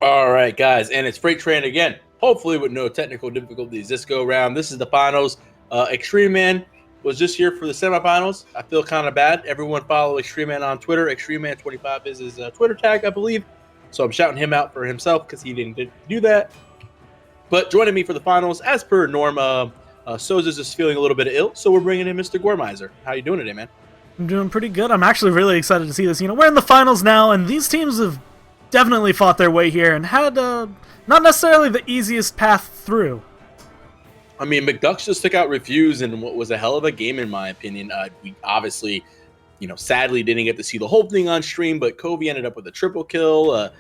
All right, guys, and it's Freight Train again. Hopefully, with no technical difficulties this go around. This is the finals. Extreme Man was just here for the semifinals. I feel kind of bad. Everyone follow Extreme Man on Twitter. Extreme Man 25 is his Twitter tag, I believe. So I'm shouting him out for himself because he didn't do that. But joining me for the finals, as per norm, Soza's just feeling a little bit ill, so we're bringing in Mr. Gormizer. How you doing today, man? I'm doing pretty good. I'm actually really excited to see this. We're in the finals now, and these teams have definitely fought their way here and had not necessarily the easiest path through. I mean, McDucks just took out Refuse in what was a hell of a game, in my opinion. We obviously, sadly didn't get to see the whole thing on stream, but Covey ended up with a triple kill.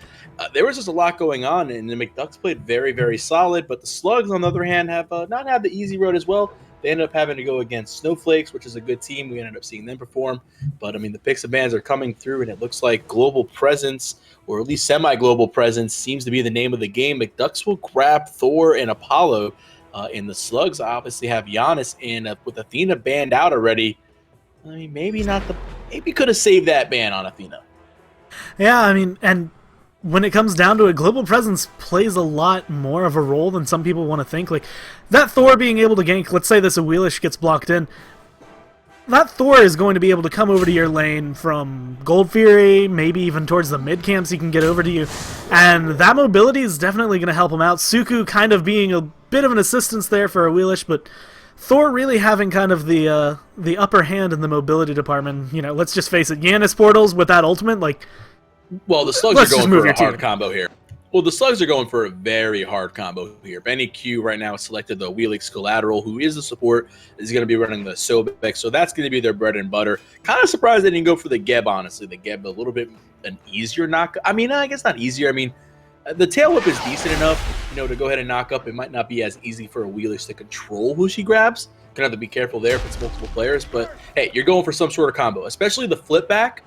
There was just a lot going on, and the McDucks played very, very solid, but the Slugs, on the other hand, have not had the easy road as well. They ended up having to go against Snowflakes, which is a good team. We ended up seeing them perform. But, I mean, the picks of bands are coming through, and it looks like global presence, or at least semi-global presence, seems to be the name of the game. McDucks will grab Thor and Apollo, and the Slugs obviously have Giannis. And with Athena banned out already, I mean, maybe could have saved that ban on Athena. Yeah, I mean, and when it comes down to it, global presence plays a lot more of a role than some people want to think. Like, that Thor being able to gank, let's say this Awelish gets blocked in, that Thor is going to be able to come over to your lane from Gold Fury, maybe even towards the mid camps he can get over to you, and that mobility is definitely going to help him out. Suku kind of being a bit of an assistance there for Awelish, but Thor really having kind of the upper hand in the mobility department. Let's just face it, Giannis portals with that ultimate, well, the Slugs are going for a hard combo here. Well, the Slugs are going for a very hard combo here. Benny Q right now has selected the Wheelix Collateral, who is the support, is going to be running the Sobek, so that's going to be their bread and butter. Kind of surprised they didn't go for the Geb, honestly. The Geb, a little bit an easier knock. I mean, I guess not easier. I mean, the tail whip is decent enough, to go ahead and knock up. It might not be as easy for a Wheelix to control who she grabs. Gonna have to be careful there if it's multiple players, but hey, you're going for some sort of combo, especially the flip back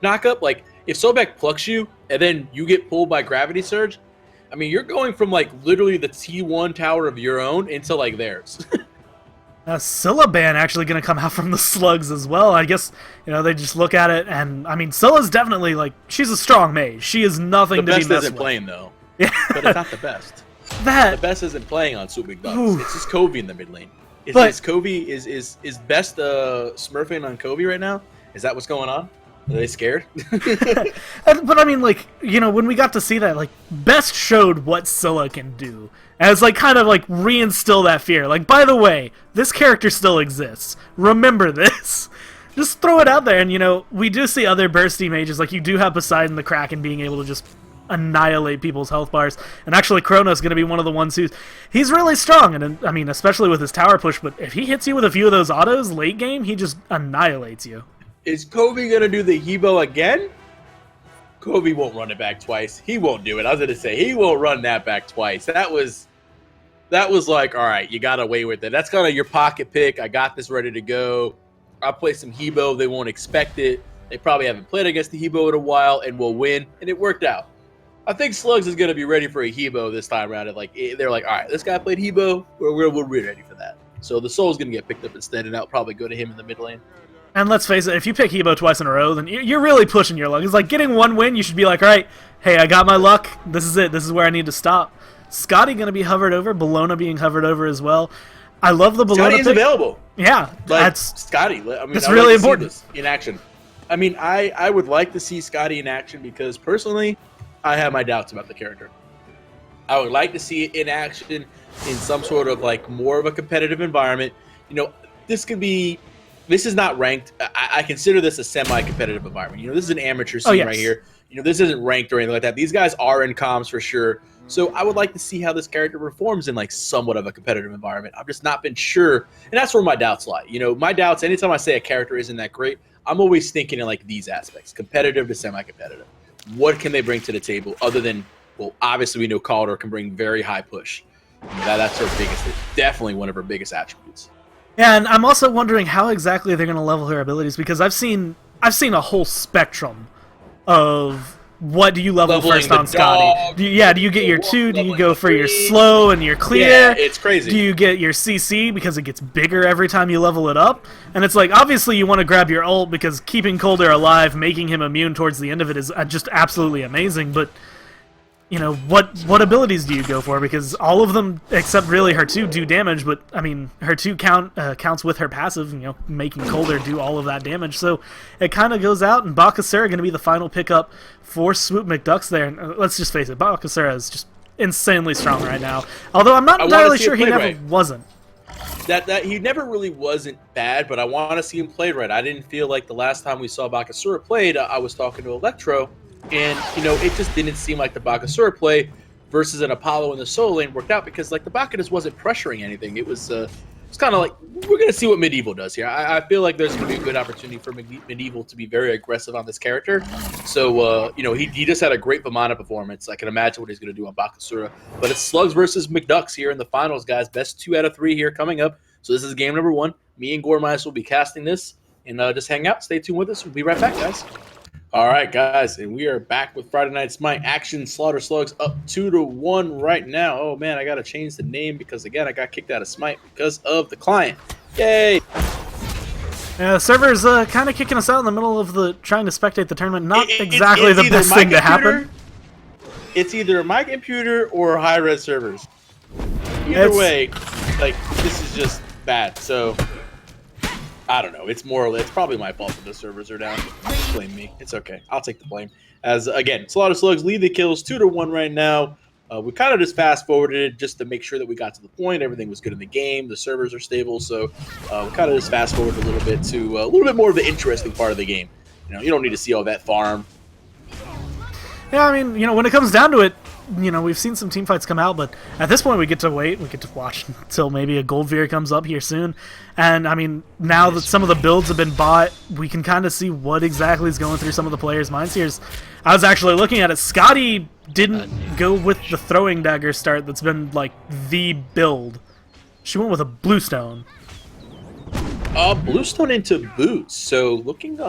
knock up. Like, if Sobek plucks you and then you get pulled by Gravity Surge, I mean, you're going from literally the T1 tower of your own into theirs. Scylla ban actually going to come out from the Slugs as well. I guess, they just look at it, and I mean, Scylla's definitely she's a strong mage. She is nothing to be messed with. The best isn't playing though. Yeah. But it's not the best. The best isn't playing on Swoop McDucks. It's just Covey in the mid lane. Is Covey is best smurfing on Covey right now? Is that what's going on? Are they scared? But I mean, when we got to see that, Best showed what Scylla can do. As, kind of, reinstill that fear. By the way, this character still exists. Remember this. Just throw it out there. And, we do see other bursty mages. You do have Poseidon the Kraken being able to just annihilate people's health bars. And actually, Kronos going to be one of the ones he's really strong. And, I mean, especially with his tower push. But if he hits you with a few of those autos late game, he just annihilates you. Is Covey going to do the Hebo again? Covey won't run it back twice. He won't do it. I was going to say, he won't run that back twice. That was all right, you got away with it. That's kind of your pocket pick. I got this ready to go. I'll play some Hebo. They won't expect it. They probably haven't played against the Hebo in a while, and we'll win. And it worked out. I think Slugs is going to be ready for a Hebo this time around. They're all right, this guy played Hebo. We're ready for that. So the Soul's going to get picked up instead, and that'll probably go to him in the mid lane. And let's face it, if you pick Hebo twice in a row, then you're really pushing your luck. It's getting one win, you should be all right, hey, I got my luck. This is it. This is where I need to stop. Scotty going to be hovered over. Bellona being hovered over as well. I love the Bellona pick. Scotty is available. Yeah. That's Scotty. I mean, that's really important. See this in action. I mean, I would like to see Scotty in action because, personally, I have my doubts about the character. I would like to see it in action in some sort of, more of a competitive environment. This is not ranked. I consider this a semi-competitive environment. This is an amateur scene right here. This isn't ranked or anything like that. These guys are in comms for sure. So I would like to see how this character performs in somewhat of a competitive environment. I've just not been sure, and that's where my doubts lie. My doubts. Anytime I say a character isn't that great, I'm always thinking in these aspects: competitive to semi-competitive. What can they bring to the table other than, well, obviously we know Calder can bring very high push. That's her biggest, definitely one of her biggest attributes. Yeah, and I'm also wondering how exactly they're going to level her abilities, because I've seen a whole spectrum of what do you level first on Scotty. Do you get your 2? Do you go for your slow and your clear? Yeah, it's crazy. Do you get your CC because it gets bigger every time you level it up? And it's obviously you want to grab your ult because keeping Calder alive, making him immune towards the end of it is just absolutely amazing, but you know, what abilities do you go for? Because all of them, except really her two, do damage. But I mean, her two counts with her passive, you know, making Colder do all of that damage. So it kind of goes out, and Bakasura going to be the final pickup for Swoop McDucks there. And let's just face it, Bakasura is just insanely strong right now. Although I'm not entirely sure he never wasn't. That he never really wasn't bad, but I want to see him played right. I didn't feel like the last time we saw Bakasura played, I was talking to Electro, and you know, it just didn't seem like the Bakasura play versus an Apollo in the solo lane worked out, because like the Baka just wasn't pressuring anything. It was it's kind of like, we're going to see what Medieval does here. I feel like there's going to be a good opportunity for Medieval to be very aggressive on this character. So, you know, he just had a great Vamana performance. I can imagine what he's going to do on Bakasura. But it's Slugs versus McDucks here in the finals, guys. Best 2 out of 3 here coming up. So this is game number 1. Me and Goremice will be casting this. And just hang out. Stay tuned with us. We'll be right back, guys. All right, guys, and we are back with Friday Night Smite action. Slaughter Slugs up 2-1 right now. Oh man, I gotta change the name because again I got kicked out of Smite because of the client. Yay! Yeah, the server's kind of kicking us out in the middle of the trying to spectate the tournament. Not exactly the best thing to happen. It's either my computer or high-res servers. Either way, like this is just bad. So I don't know. It's probably my fault that the servers are down. Blame me. It's okay. I'll take the blame. As again, Slaughter Slugs lead the kills 2-1 right now. We kind of just fast forwarded it just to make sure that we got to the point. Everything was good in the game. The servers are stable, so we kind of just fast forwarded a little bit to a little bit more of the interesting part of the game. You know, you don't need to see all that farm. Yeah, I mean, you know, when it comes down to it, you know, we've seen some team fights come out, but at this point we get to wait. We get to watch until maybe a Gold Veer comes up here soon. And, I mean, now that some of the builds have been bought, we can kind of see what exactly is going through some of the players' minds here. I was actually looking at it. Scotty didn't go with the throwing dagger start that's been, like, the build. She went with a Bluestone. Bluestone into boots. So looking,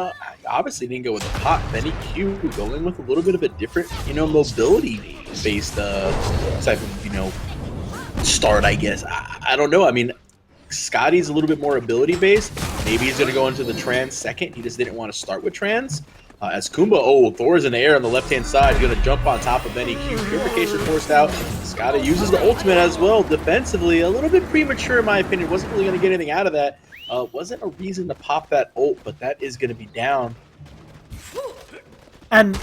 obviously didn't go with a pot. Benny Q going with a little bit of a different, you know, mobility-based type of, you know, start, I guess. I don't know. I mean, Scotty's a little bit more ability-based. Maybe he's going to go into the trans second. He just didn't want to start with trans. As Kumba, Thor's in the air on the left-hand side. He's going to jump on top of Benny Q. Purification forced out. Scotty uses the ultimate as well. Defensively, a little bit premature in my opinion. Wasn't really going to get anything out of that. Wasn't a reason to pop that ult, but that is going to be down. And,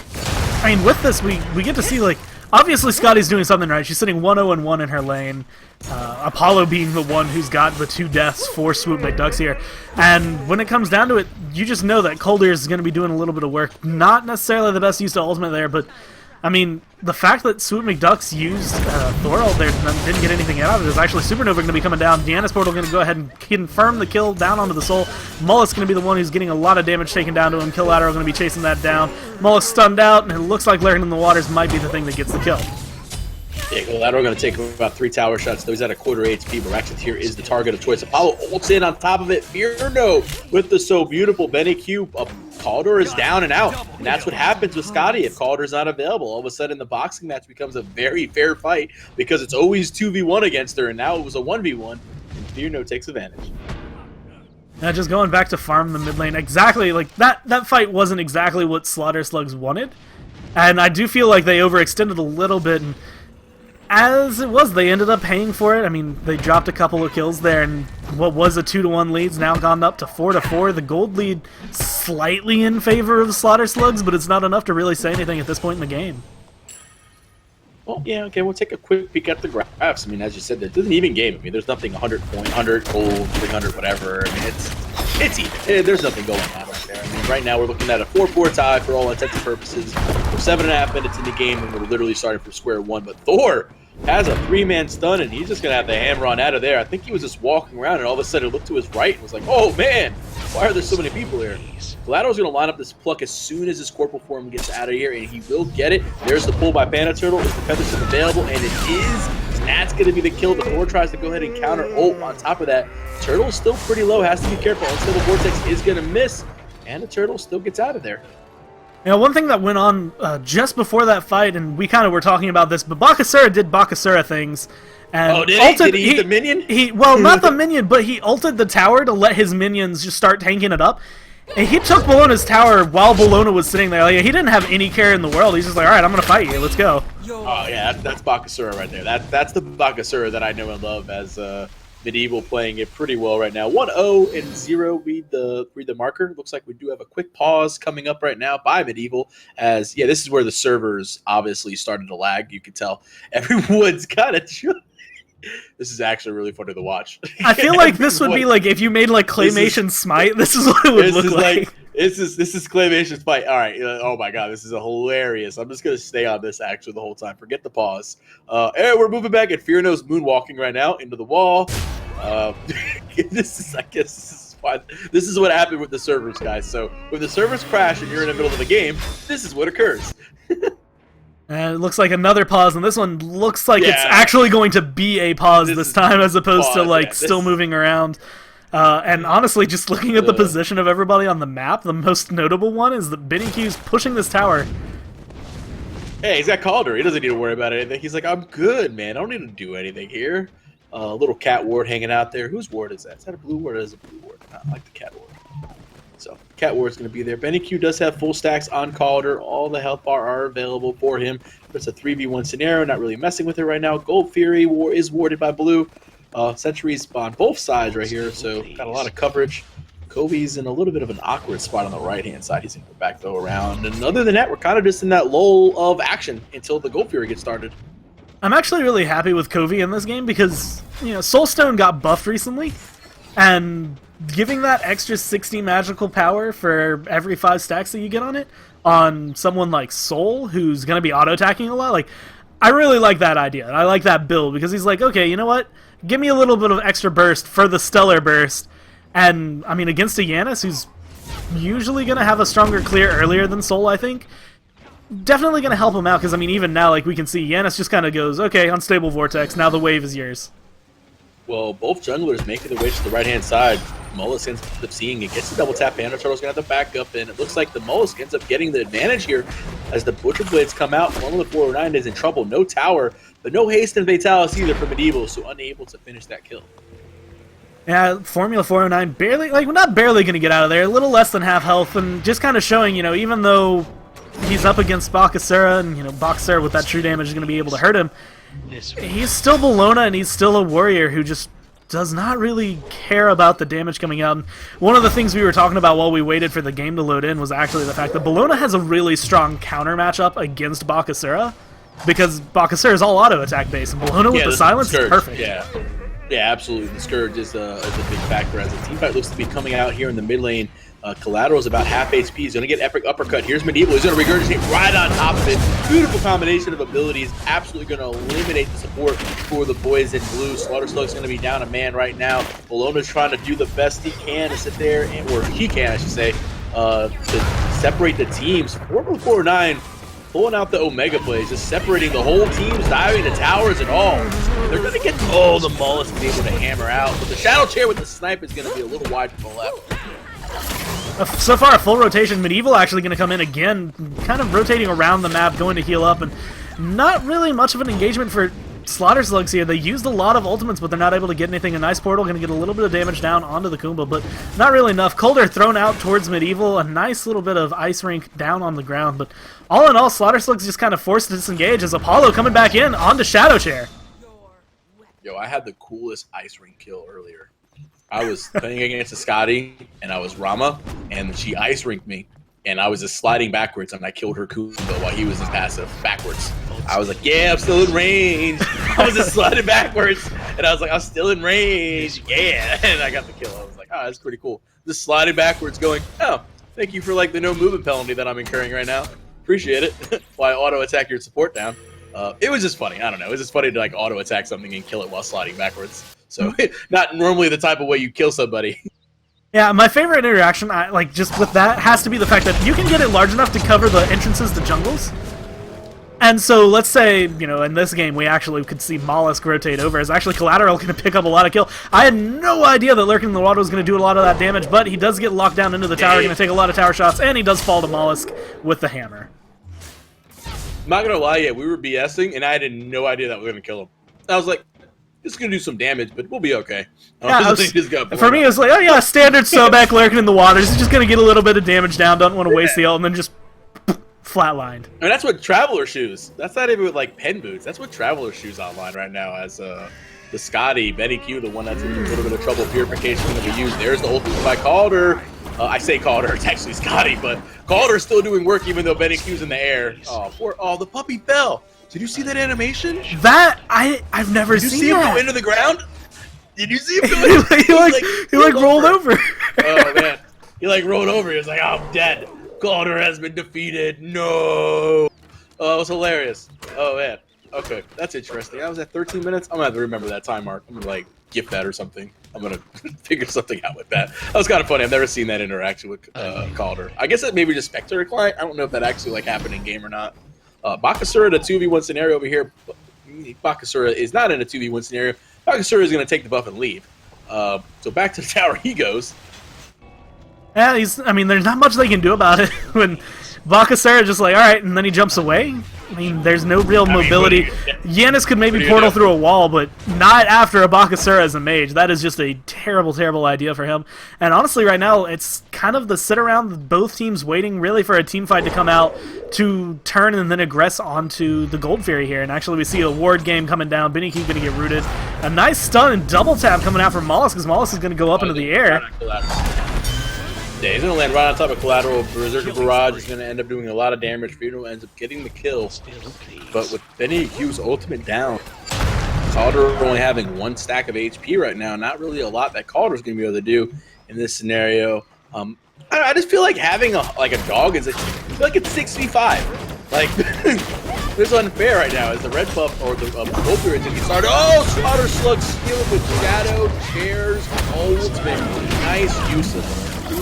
I mean, with this, we get to see, like, obviously Scotty's doing something right. She's sitting 1-0-1 in her lane. Apollo being the one who's got the 2 deaths for Swoop McDucks here. And when it comes down to it, you just know that Colder is going to be doing a little bit of work. Not necessarily the best use of ultimate there, but, I mean, the fact that Swoop McDucks used Thorald there and didn't get anything out of it is actually Supernova going to be coming down. Deanna's Portal going to go ahead and confirm the kill down onto the Soul. Mullet's going to be the one who's getting a lot of damage taken down to him. Kill Lateral going to be chasing that down. Mullet's stunned out, and it looks like Lurking in the Waters might be the thing that gets the kill. Yeah, Lateral going to take about 3 tower shots, though he's at a quarter HP, but Raxith here is the target of choice. Apollo ults in on top of it. Fear no with the so beautiful Benny Q. Calder is down and out, and that's what happens with Scotty if Calder's not available. All of a sudden, the boxing match becomes a very fair fight because it's always 2v1 against her, and now it was a 1v1, and Fear no takes advantage. Just going back to farm the mid lane, exactly, like, that fight wasn't exactly what Slaughter Slugs wanted, and I do feel like they overextended a little bit, and as it was, they ended up paying for it. I mean, they dropped a couple of kills there, and what was a 2-1 lead's now gone up to 4-4. The gold lead slightly in favor of the Slaughter Slugs, but it's not enough to really say anything at this point in the game. Well, yeah, okay, we'll take a quick peek at the graphs. I mean, as you said, there's an even game. I mean, there's nothing 100 point, 100 gold, 300, whatever. I mean, it's even. There's nothing going on right there. I mean, right now we're looking at a 4-4 tie for all intents and purposes. We're 7.5 minutes in the game, and we're literally starting from square one. But Thor has a 3-man stun, and he's just going to have to hammer on out of there. I think he was just walking around, and all of a sudden looked to his right and was like, oh, man, why are there so many people here? Collateral's going to line up this pluck as soon as his corporal form gets out of here, and he will get it. There's the pull by Panda Turtle. Is the Featherstone available? And it is. And that's going to be the kill. The Thor tries to go ahead and counter ult on top of that. Turtle is still pretty low. Has to be careful. Unstable Vortex is going to miss, and the Turtle still gets out of there. You know, one thing that went on just before that fight, and we kind of were talking about this, but Bakasura did Bakasura things. And did he eat the minion? Well, not the minion, but he ulted the tower to let his minions just start tanking it up. And he took Bologna's tower while Bologna was sitting there. Like, he didn't have any care in the world. He's just like, all right, I'm going to fight you. Let's go. Oh, yeah, that's Bakasura right there. That's the Bakasura that I know and love as Medieval playing it pretty well right now. 1-0 and 0. Read the marker. Looks like we do have a quick pause coming up right now by Medieval. As, yeah, this is where the servers obviously started to lag. You can tell everyone's kind of... This is actually really funny to watch. I feel like this would be like if you made like Claymation Smite. This is what it would look like. This is Claymation Smite. All right. Oh my god, this is hilarious. I'm just gonna stay on this actually the whole time. Forget the pause. And we're moving back, and Fear knows moonwalking right now into the wall. I guess this is fine. This is what happened with the servers, guys. So when the servers crash and you're in the middle of the game, this is what occurs. And it looks like another pause, and this one looks like it's actually going to be a pause this time, as opposed to like still moving around. And honestly, just looking at the position of everybody on the map, the most notable one is that BennyQ's pushing this tower. Hey, he's got Calder. He doesn't need to worry about anything. He's like, I'm good, man. I don't need to do anything here. Little cat ward hanging out there. Whose ward is that? Is that a blue ward? That is a blue ward. I like the cat ward. So cat ward's going to be there. BennyQ does have full stacks on Calder. All the health bar are available for him. It's a 3v1 scenario. Not really messing with it right now. Gold Fury is warded by blue. Sentries on both sides right here. So got a lot of coverage. Kobe's in a little bit of an awkward spot on the right-hand side. He's going to go back though around. And other than that, we're kind of just in that lull of action until the Gold Fury gets started. I'm actually really happy with Covey in this game because, you know, Soulstone got buffed recently. And giving that extra 60 magical power for every 5 stacks that you get on it, on someone like Soul, who's going to be auto-attacking a lot, like, I really like that idea. I like that build, because he's like, okay, you know what? Give me a little bit of extra burst for the Stellar Burst. And, I mean, against a Yanis, who's usually going to have a stronger clear earlier than Soul, I think, definitely going to help him out, because, I mean, even now, like, we can see Yanis just kind of goes, okay, Unstable Vortex, now the wave is yours. Well, both junglers making their way to the right-hand side. Mollusk ends up seeing it, gets the double tap. Panda Turtle's going to have to back up, and it looks like the Mollusk ends up getting the advantage here as the Butcher Blades come out. One of the 409 is in trouble. No tower, but no haste and Fatalis either for Medieval, so unable to finish that kill. Yeah, Formula 409 barely, like, we're not barely going to get out of there. A little less than half health, and just kind of showing, you know, even though he's up against Bakasura, and, you know, Bakasura with that true damage is going to be able to hurt him, he's still Bologna, and he's still a warrior who just does not really care about the damage coming out. And one of the things we were talking about while we waited for the game to load in was actually the fact that Bologna has a really strong counter matchup against Bakasura, because Bakasura is all auto-attack based, and Bologna with the silence is perfect. Yeah, absolutely. The Scourge is a big factor as the teamfight looks to be coming out here in the mid lane. Collateral is about half HP. He's going to get Epic Uppercut. Here's Medieval. He's going to regurgitate right on top of it. Beautiful combination of abilities. Absolutely going to eliminate the support for the boys in blue. Slaughter Slug's going to be down a man right now. Bologna's trying to do the best he can to sit there, or he can, I should say, to separate the teams. 409 pulling out the Omega plays, just separating the whole teams, diving the towers and all. They're going to get, the Mollusk is able to hammer out. But the Shadow Chair with the snipe is going to be a little wide to the left. So far, a full rotation. Medieval actually going to come in again, kind of rotating around the map, going to heal up, and not really much of an engagement for Slaughter Slugs here. They used a lot of ultimates, but they're not able to get anything. A nice portal, going to get a little bit of damage down onto the Kumba, but not really enough. Calder thrown out towards Medieval, a nice little bit of Ice Rink down on the ground, but all in all, Slaughter Slugs just kind of forced to disengage as Apollo coming back in onto Shadow Chair. Yo, I had the coolest Ice Rink kill earlier. I was playing against a Scotty, and I was Rama, and she ice rinked me, and I was just sliding backwards, and I killed her Kumba while he was in passive backwards. I was like, yeah, I'm still in range. I was just sliding backwards, and I was like, I'm still in range. Yeah, and I got the kill. I was like, oh, that's pretty cool. Just sliding backwards going, oh, thank you for like the no movement penalty that I'm incurring right now. Appreciate it. While I auto attack your support down. It was just funny. I don't know. It was just funny to like auto attack something and kill it while sliding backwards. So not normally the type of way you kill somebody. Yeah, my favorite interaction, like just with that, has to be the fact that you can get it large enough to cover the entrances to jungles. And so let's say, you know, in this game we actually could see Mollusk rotate over as actually Collateral going to pick up a lot of kill. I had no idea that Lurking in the Water was going to do a lot of that damage, but he does get locked down into the tower, going to take a lot of tower shots, and he does fall to Mollusk with the hammer. I'm not going to lie, we were BSing, and I had no idea that we were going to kill him. I was like, It's gonna do some damage, but we'll be okay. Yeah, for me, it was like, oh yeah, standard Sobek lurking in the waters. He's just gonna get a little bit of damage down. Don't want to waste the ult, and then just flatlined. I mean, that's what Traveler shoes. That's not even with like pen boots. That's what Traveler shoes online right now as the Scotty, Benny Q, the one that's in a little bit of trouble. Purification going to be used. There's the ultimate by Calder. I say Calder, it's actually Scotty, but Calder's still doing work even though Benny Q's in the air. Oh, the puppy fell. Did you see that animation? That I've never seen. Did you see him go into the ground? Did you see him go? he rolled over. Oh man, he like rolled over. He was like, I'm dead. Calder has been defeated. No. Oh, it was hilarious. Oh man. Okay, that's interesting. I was at 13 minutes. I'm gonna have to remember that time mark. I'm gonna like gift that or something. I'm gonna figure something out with that. That was kind of funny. I've never seen that interaction with Calder. I guess it maybe just Spectre client. I don't know if that actually like happened in game or not. Bakasura, the 2v1 scenario over here. Bakasura is not in a 2v1 scenario. Bakasura is gonna take the buff and leave. So back to the tower he goes. Yeah, I mean, there's not much they can do about it when Bakasura just like, all right, and then he jumps away. I mean, there's no real mobility. Yanis could maybe portal through a wall, but not after a Bakasura as a mage. That is just a terrible, terrible idea for him. And honestly, right now, it's kind of the sit around, both teams waiting really for a team fight to come out to turn and then aggress onto the Gold Fury here. And actually, we see a ward game coming down. Benny Q going to get rooted. A nice stun and double tap coming out from Mollusk, because Mollusk is going to go up into the air. Yeah, he's going to land right on top of Collateral. Berserker Barrage is going to end up doing a lot of damage. Funeral ends up getting the kill. But with Benny Q's ultimate down, Calder only having 1 stack of HP right now. Not really a lot that Calder's going to be able to do in this scenario. I just feel like having a dog is I feel like it's 6v5. Like, this is unfair right now as the red buff or the gold period to be started. Oh, Slaughter Slug steal with Shadow, Chairs, ultimate. Nice use of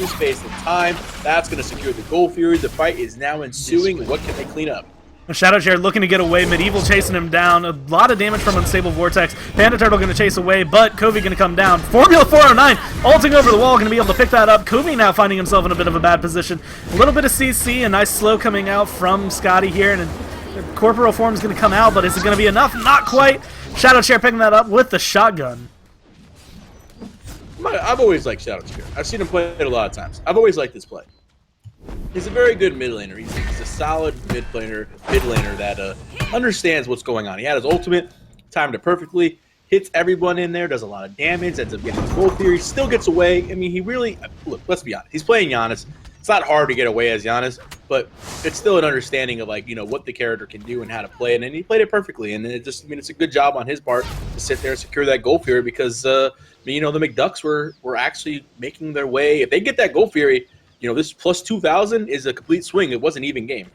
space and time. That's going to secure the Gold Fury. The fight is now ensuing. What can they clean up? Shadow Chair looking to get away. Medieval chasing him down. A lot of damage from Unstable Vortex. Panda Turtle going to chase away, but Covey going to come down. Formula 409 ulting over the wall, going to be able to pick that up. Covey now finding himself in a bit of a bad position. A little bit of CC, a nice slow coming out from Scotty here, and Corporal Form is going to come out, but is it going to be enough? Not quite. Shadow Chair picking that up with the shotgun. I've always liked Shadow Chair. I've seen him play it a lot of times. I've always liked this play. He's a very good mid laner. He's a solid mid laner that understands what's going on. He had his ultimate, timed it perfectly, hits everyone in there, does a lot of damage, ends up getting his Gold Fury, still gets away. I mean, he really, look, let's be honest. He's playing Giannis. It's not hard to get away as Giannis, but it's still an understanding of like, what the character can do and how to play it. And he played it perfectly. And it just, it's a good job on his part to sit there and secure that Gold Fury because, the McDucks were actually making their way. If they get that Gold Fury, this plus 2,000 is a complete swing. It wasn't even game.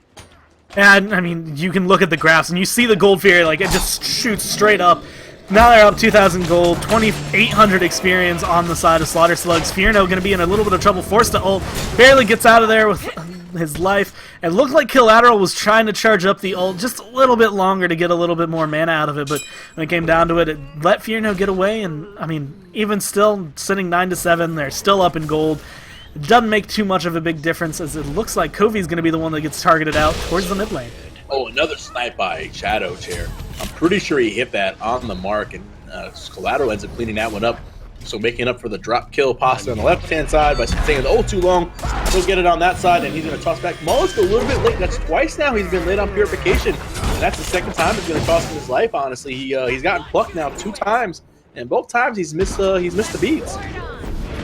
And, I mean, you can look at the graphs, and you see the Gold Fury, like, it just shoots straight up. Now they're up 2,000 gold, 2,800 experience on the side of Slaughter Slugs. Fierno going to be in a little bit of trouble, forced to ult. Barely gets out of there with his life. It looked like Collateral was trying to charge up the ult just a little bit longer to get a little bit more mana out of it, but when it came down to it, it let Fierno get away, and, I mean, even still, sitting 9-7, they're still up in gold. It doesn't make too much of a big difference, as it looks like Covey's going to be the one that gets targeted out towards the mid lane. Oh, another snipe by Shadow Chair. I'm pretty sure he hit that on the mark, and Collateral ends up cleaning that one up. So making up for the drop kill pasta on the left-hand side by staying the ult too long. He'll get it on that side, and he's going to toss back. Mollusk a little bit late. That's twice now he's been late on Purification. And that's the second time it's going to cost him his life, honestly. He's gotten plucked now 2 times, and both times he's missed the beats.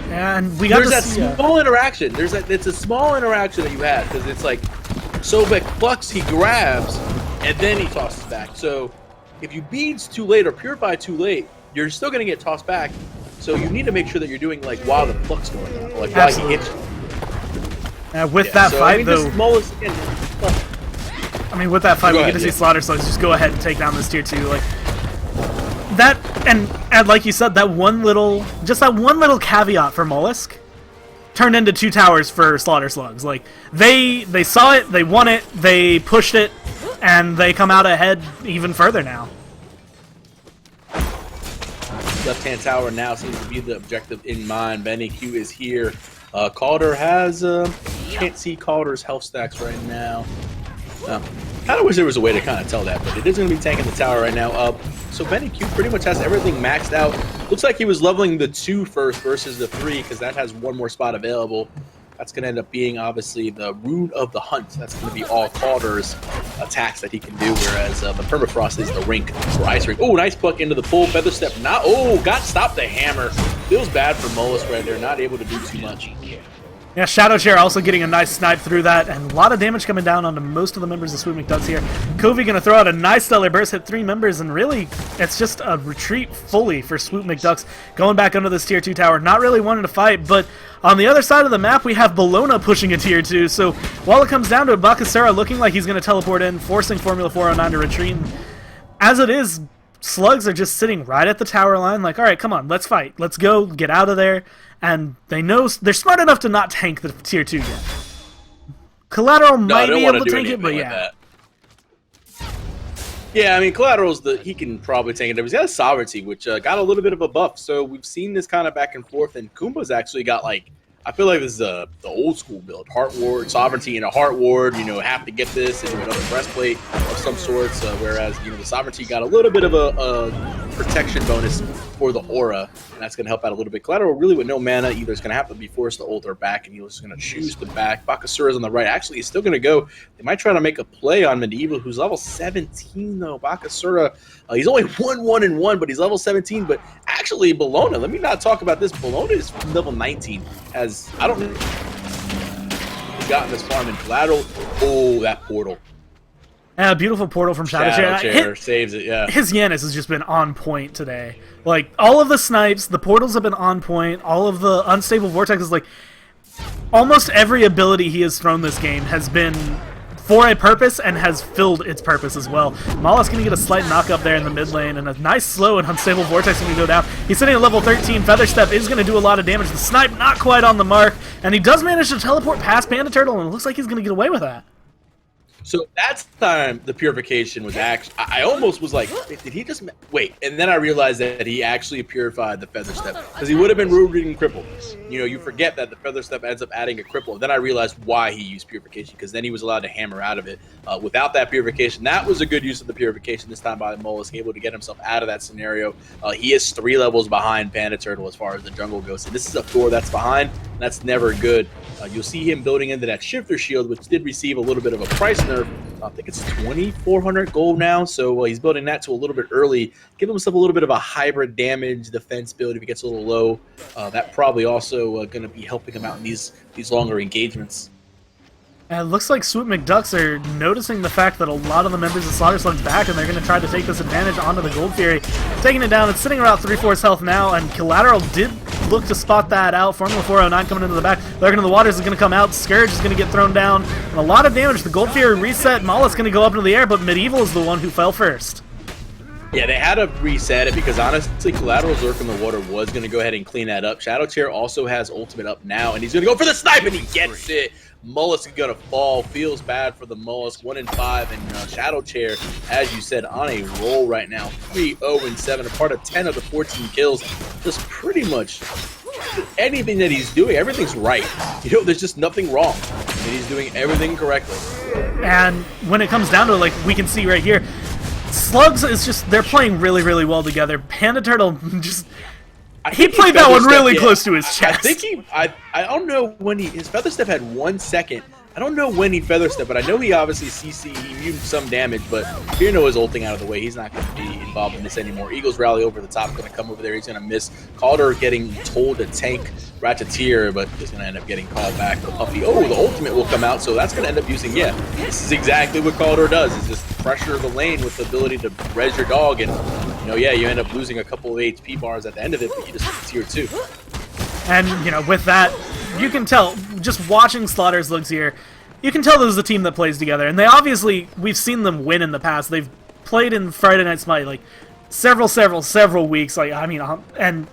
And we got There's that small interaction. It's a small interaction that you had, because it's like Sobek plucks, he grabs, and then he tosses back. So if you beads too late or purify too late, you're still going to get tossed back. So you need to make sure that you're doing like while the pluck's going on, or like while he hits you. With that fight, though, with that fight, we get to see Slaughter Slugs just go ahead and take down this tier 2. Like that, and like you said, that one little caveat for Mollusk turned into 2 towers for Slaughter Slugs. Like they saw it, they won it, they pushed it, and they come out ahead even further now. Left-hand tower now seems to be the objective in mind. Benny Q is here. Calder has can't see Calder's health stacks right now. Kind of wish there was a way to kind of tell that, but it is going to be tanking the tower right now. So Benny Q pretty much has everything maxed out. Looks like he was leveling the 2 first versus the 3 because that has one more spot available. That's going to end up being, obviously, the Rune of the Hunt. That's going to be all Calder's attacks that he can do, whereas the Permafrost is the Rink or Ice Rink. Oh, nice pluck into the pull. Feather Step. Got stopped the hammer. Feels bad for Mollusk right there. Not able to do too much. Yeah, Shadow Chair also getting a nice snipe through that, and a lot of damage coming down onto most of the members of Swoop McDucks here. Covey going to throw out a nice Stellar Burst, hit 3 members, and really, it's just a retreat fully for Swoop McDucks, going back under this Tier 2 tower. Not really wanting to fight, but on the other side of the map, we have Bologna pushing a Tier 2, so while it comes down to it, Bakasura looking like he's going to teleport in, forcing Formula 409 to retreat. As it is, Slugs are just sitting right at the tower line, like, alright, come on, let's fight. Let's go, get out of there. And they know they're smart enough to not tank the Tier 2 yet. Collateral might be able to tank it, but yeah. Yeah, I mean, Collateral's he can probably tank it. He's got a Sovereignty, which got a little bit of a buff. So we've seen this kind of back and forth, and Kumba's actually got, like, I feel like this is the old school build. Heart Ward, Sovereignty, and a Heart Ward, have to get this into another breastplate of some sorts, whereas, the Sovereignty got a little bit of a protection bonus for the aura, and that's going to help out a little bit. Collateral, really with no mana, either is going to have to be forced to ult or back, and he's going to choose to back. Bakasura's on the right. Actually, he's still going to go. They might try to make a play on Medieval, who's level 17, though. Bakasura, he's only 1-1-1, but he's level 17, but actually, Bologna, let me not talk about this. Bologna is level 19, I don't know gotten this farm in Collateral. Oh, that portal. Yeah, beautiful portal from Shadow Chair saves it, yeah. His Yanis has just been on point today. Like, all of the snipes, the portals have been on point, all of the unstable vortexes, like, almost every ability he has thrown this game has been for a purpose and has filled its purpose as well. Mollusk going to get a slight knock up there in the mid lane, and a nice slow and unstable vortex going to go down. He's sitting at level 13. Feather Step is going to do a lot of damage. The snipe not quite on the mark, and he does manage to teleport past Panda Turtle, and it looks like he's going to get away with that. So that's the time the purification was actually, I almost was like, did he just, wait, and then I realized that he actually purified the Feather Step, because he would have been rooted and crippled. You forget that the Feather Step ends up adding a cripple. Then I realized why he used purification, because then he was allowed to hammer out of it. Without that purification, that was a good use of the purification this time by the Mollusk, able to get himself out of that scenario. He is 3 levels behind Panda Turtle as far as the jungle goes. And this is a Thor that's behind, and that's never good. You'll see him building into that Shifter Shield, which did receive a little bit of a price nerf. I think it's 2,400 gold now, so he's building that to a little bit early. Give himself a little bit of a hybrid damage defense build if he gets a little low. That probably also going to be helping him out in these longer engagements. And it looks like Swoop McDucks are noticing the fact that a lot of the members of Slaughter Slugs back, and they're going to try to take this advantage onto the Gold Fury. Taking it down, it's sitting around 3/4 health now, and Collateral did look to spot that out. Formula 409 coming into the back. Lurking in the Waters is going to come out. Scourge is going to get thrown down. And a lot of damage. The Gold Fury reset. Mollusk's going to go up into the air, but Medieval is the one who fell first. Yeah, they had to reset it because honestly, Collateral's Lurk in the Water was going to go ahead and clean that up. Shadow Chair also has ultimate up now, and he's going to go for the snipe, and he gets it. Mollusk is going to fall. Feels bad for the Mollusk. 1-5, and Shadow Chair, as you said, on a roll right now. 3-0-7, a part of 10 of the 14 kills. Just pretty much anything that he's doing, everything's right. There's just nothing wrong. And he's doing everything correctly. And when it comes down to it, like we can see right here, Slugs is just, they're playing really, really well together. Panda Turtle just, he played that one really close to his chest. I think I don't know when his Feather Step had 1 second. I don't know when he Feather Step, but I know he obviously he muted some damage, but Fearno is ulting out of the way. He's not going to be involved in this anymore. Eagles Rally over the top, going to come over there. He's going to miss. Calder getting told to tank Ratcheteer, but is going to end up getting called back. The Puffy, the ultimate will come out, so that's going to end up using, this is exactly what Calder does, is just pressure the lane with the ability to res your dog, and, you end up losing a couple of HP bars at the end of it, but you just get Tier 2. And, with that, you can tell, just watching Slaughter Slugs here, you can tell this is a team that plays together. And they obviously, we've seen them win in the past. They've played in Friday Night Smite, like, several weeks. Like, I mean, and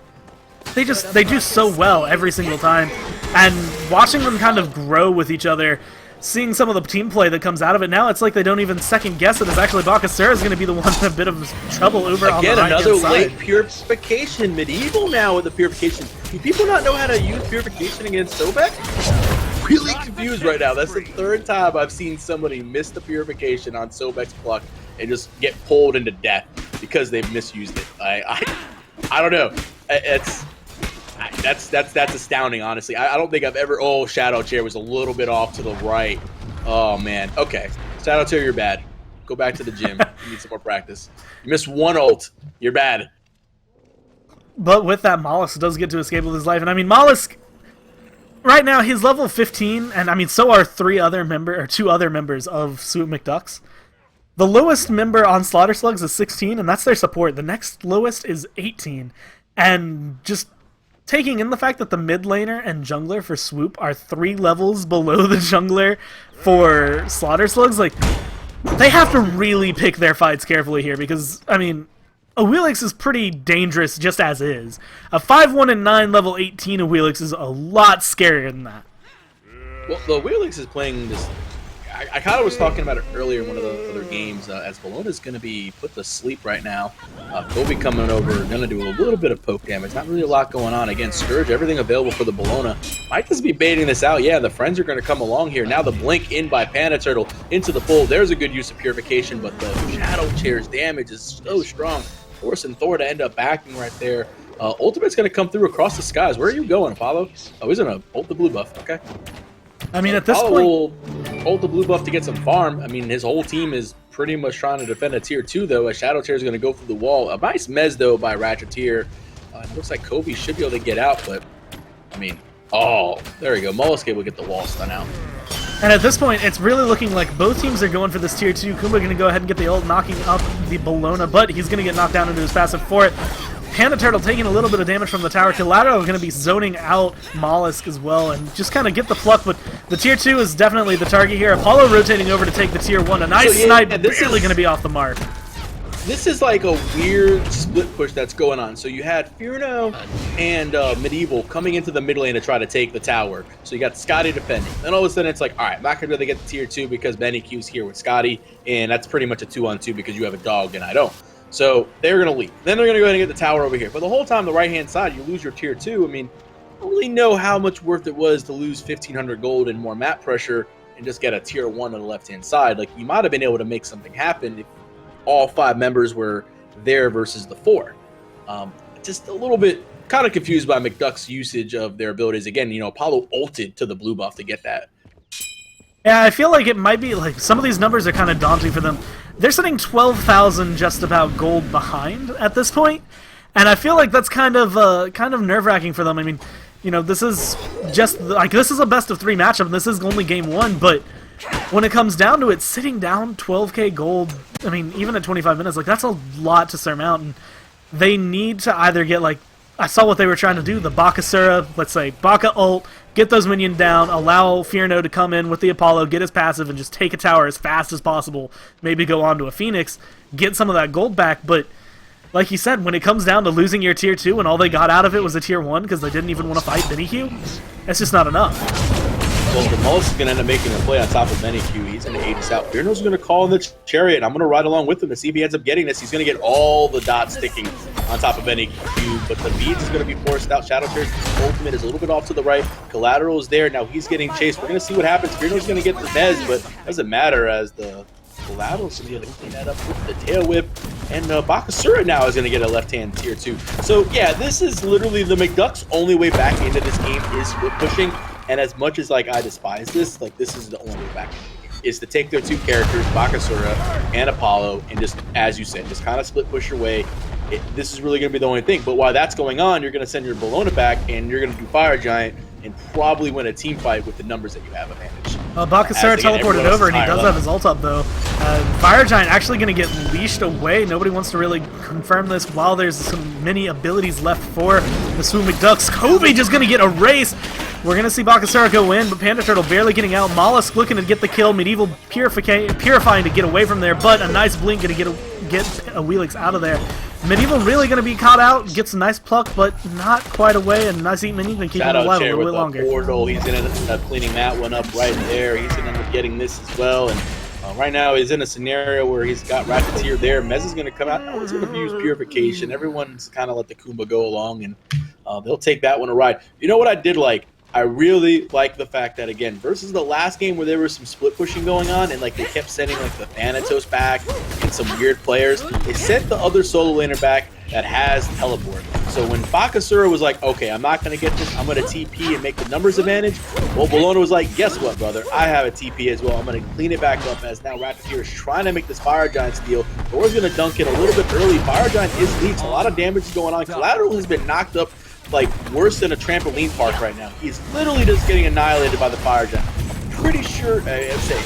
they do so well every single time. And watching them kind of grow with each other, seeing some of the team play that comes out of it now, it's like they don't even second guess it. It's actually Bakasura is going to be the one in a bit of trouble over on the right-hand side. Again, another late purification. Medieval now with the purification. Do people not know how to use purification against Sobek? really confused right now. That's the third time I've seen somebody miss the purification on Sobek's pluck and just get pulled into death because they've misused it. I don't know. That's astounding, honestly. I don't think I've ever. Oh, Shadow Chair was a little bit off to the right. Oh man. Okay, Shadow Chair, you're bad. Go back to the gym. You need some more practice. You missed one ult. You're bad. But with that, Mollusk does get to escape with his life, and I mean Mollusk. Right now, he's level 15, and I mean, so are two other members of Swoop McDucks. The lowest member on Slaughter Slugs is 16, and that's their support. The next lowest is 18, and just taking in the fact that the mid laner and jungler for Swoop are 3 levels below the jungler for Slaughter Slugs, like, they have to really pick their fights carefully here, because, I mean, Awilix is pretty dangerous just as is. A 5-1 and 9 level 18 Awilix is a lot scarier than that. Well, the Awilix is playing this. I kind of was talking about it earlier in one of the other games. As Bologna's going to be put to sleep right now. Kobe coming over, going to do a little bit of poke damage. Not really a lot going on. Again, Scourge, everything available for the Bologna. Might just be baiting this out. Yeah, the friends are going to come along here. Now the blink in by Panda Turtle into the pool. There's a good use of purification, but the Shadow Chair's damage is so strong. Forcing Thor to end up backing right there. Ultimate's going to come through across the skies. Where are you going, Apollo? Oh, he's going to ult the blue buff. Okay. I mean, at this Apollo point, will ult the blue buff to get some farm. I mean, his whole team is pretty much trying to defend a tier 2, though. A Shadow Chair is going to go through the wall. A nice mez, though, by Ratcheteer. It looks like Kobe should be able to get out, but, I mean, oh, there we go. Mollusk able to get the wall stun out. And at this point, it's really looking like both teams are going for this tier 2. Kumba going to go ahead and get the ult, knocking up the Bologna, but he's going to get knocked down into his passive for it. Panda Turtle taking a little bit of damage from the tower. Collateral going to be zoning out Mollusk as well and just kind of get the pluck, but the tier 2 is definitely the target here. Apollo rotating over to take the tier 1. A nice snipe, but barely going to be off the mark. This is like a weird split push that's going on. So you had Furno and Medieval coming into the mid lane to try to take the tower. So you got Scotty defending. Then all of a sudden it's like, all right, I'm not going to be able to get the tier 2 because Benny Q's here with Scotty, and that's pretty much a 2-on-2 because you have a dog and I don't. So they're going to leave. Then they're going to go ahead and get the tower over here. But the whole time, the right-hand side, you lose your tier 2. I mean, I don't really know how much worth it was to lose 1,500 gold and more map pressure and just get a tier 1 on the left-hand side. Like, you might have been able to make something happen if all 5 members were there versus the 4. Just a little bit kind of confused by McDuck's usage of their abilities. Again, you know, Apollo ulted to the blue buff to get that. Yeah, I feel like it might be, like, some of these numbers are kind of daunting for them. They're sitting 12,000 just about gold behind at this point, and I feel like that's kind of nerve-wracking for them. I mean, you know, this is just, like, this is a best-of-3 matchup, and this is only game 1, but when it comes down to it, sitting down 12k gold, I mean, even at 25 minutes, like, that's a lot to surmount, and they need to either get, like, I saw what they were trying to do, the Bakasura, let's say, Baka ult, get those minions down, allow Furno to come in with the Apollo, get his passive, and just take a tower as fast as possible, maybe go on to a Phoenix, get some of that gold back, but like you said, when it comes down to losing your tier 2 and all they got out of it was a tier 1 because they didn't even want to fight Benny Q, that's just not enough. Well, the Mollusk is going to end up making a play on top of Benny Q. He's going to aid us out. Furno's going to call in the chariot, and I'm going to ride along with him to see if he ends up getting this. He's going to get all the dots sticking on top of Benny Q, but the beads is going to be forced out. Shadow Chair's ultimate is a little bit off to the right. Collateral is there. Now he's getting chased. We're going to see what happens. Furno's going to get the Mez, but it doesn't matter as the Collateral is going to be able to clean that up with the tail whip. And Bakasura now is going to get a left-hand tier 2. So, yeah, this is literally the McDucks' only way back into this game is split pushing. And as much as, like, I despise this, like, this is the only way back into the game, is to take their 2 characters, Bakasura and Apollo, and just, as you said, just kind of split push your way. This is really going to be the only thing. But while that's going on, you're going to send your Bologna back, and you're going to do Fire Giant, and probably win a team fight with the numbers that you have advantage. Bakasura teleported over, and he does have his ult up, though. Fire Giant actually going to get leashed away. Nobody wants to really confirm this while there's some mini abilities left for the Swoop McDucks. Kobe just going to get erased. We're going to see Bakasura go in, but Panda Turtle barely getting out. Mollusk looking to get the kill. Medieval purifying to get away from there, but a nice blink going to get a Wheelix out of there. Medieval really going to be caught out, gets a nice pluck, but not quite away, and nice eat minion can keep him alive a little bit longer. Portal. He's going to end up cleaning that one up right there. He's going to end up getting this as well, and right now he's in a scenario where he's got Ratcheteer there. Mez is going to come out. No one's going to use Purification. Everyone's kind of let the Kumba go along, and they'll take that one a ride. You know what I did like? I really like the fact that, again, versus the last game where there was some split pushing going on and like they kept sending like the Thanatos back and some weird players, they sent the other solo laner back that has teleport. So when Bakasura was like, okay, I'm not going to get this, I'm going to TP and make the numbers advantage, well, Bologna was like, guess what, brother? I have a TP as well. I'm going to clean it back up as now Rapid is trying to make this Fire Giant steal. Thor's going to dunk it a little bit early. Fire Giant is leaked. A lot of damage is going on. Collateral has been knocked up like worse than a trampoline park right now. He's literally just getting annihilated by the Fire Giant. Pretty sure, I'd say,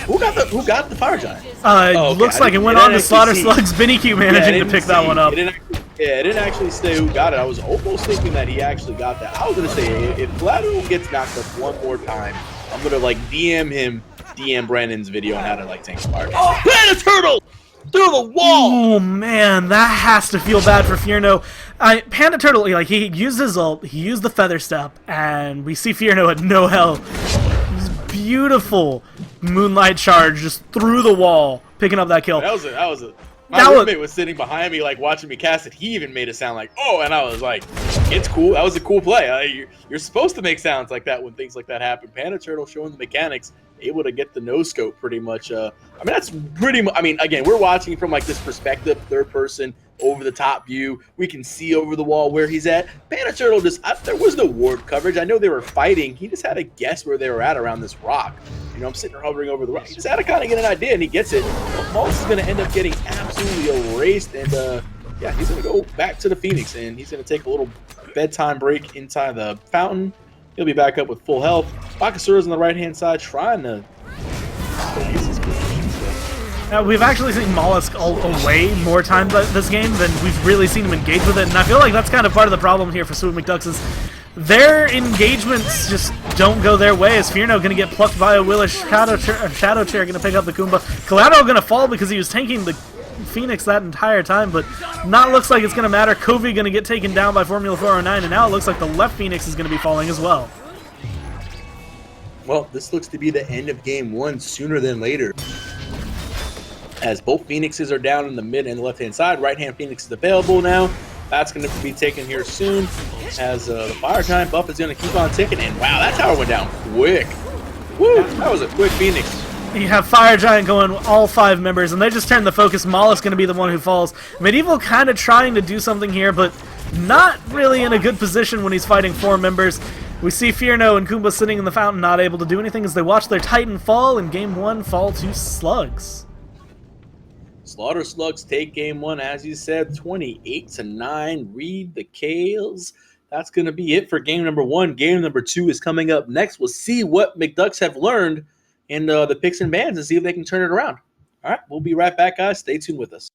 who got the Fire Giant? Okay, looks like it went on to Slaughter Slugs. BinnyQ managing to pick that one up. It didn't actually say who got it. I was almost thinking that he actually got that. I was gonna say if Collateral gets knocked up one more time, I'm gonna like DM Brandon's video on how to like tank Fire. Oh, Panda Turtle! Through the wall! Oh man, that has to feel bad for Fierno. Panda Turtle, like he used his ult, he used the Feather Step, and we see Fierno at no health. Beautiful Moonlight Charge just through the wall, picking up that kill. My roommate was sitting behind me, like watching me cast it. He even made it sound like, oh, and I was like, it's cool. That was a cool play. You're supposed to make sounds like that when things like that happen. Panda Turtle showing the mechanics, able to get the no scope pretty much. I mean, that's pretty much. I mean, again, we're watching from like this perspective, third person, over the top view. We can see over the wall where he's at. Panda Turtle there was no ward coverage. I know they were fighting. He just had to guess where they were at around this rock. You know, I'm sitting there hovering over the rock. He just had to kind of get an idea, and he gets it. Moss is going to end up getting absolutely erased, and yeah, he's going to go back to the Phoenix, and he's going to take a little bedtime break inside the fountain. He'll be back up with full health. Bakasura's on the right-hand side trying to... We've actually seen Mollusk away more times this game than we've really seen him engage with it, and I feel like that's kind of part of the problem here for Swoop McDucks is their engagements just don't go their way. As Fierno going to get plucked by a Willish Shadow Chair going to pick up the Kumba. Collateral going to fall because he was tanking the Phoenix that entire time, but not looks like it's going to matter. Covey going to get taken down by Formula 409, and now it looks like the left Phoenix is going to be falling as well. Well, this looks to be the end of game one sooner than later, as both Phoenixes are down in the mid and the left-hand side. Right-hand Phoenix is available now. That's going to be taken here soon, as the Fire Giant buff is going to keep on ticking. And wow, that tower went down quick. Woo, that was a quick Phoenix. You have Fire Giant going all 5 members, and they just turn the focus. Mollusk going to be the one who falls. Medieval kind of trying to do something here, but not really in a good position when he's fighting 4 members. We see Fierno and Kumba sitting in the fountain, not able to do anything as they watch their Titan fall, and game 1 fall to Slugs. Slaughter Slugs take game 1, as you said, 28-9. Read the Kales. That's going to be it for game number 1. Game number 2 is coming up next. We'll see what McDucks have learned in the picks and bans and see if they can turn it around. All right, we'll be right back, guys. Stay tuned with us.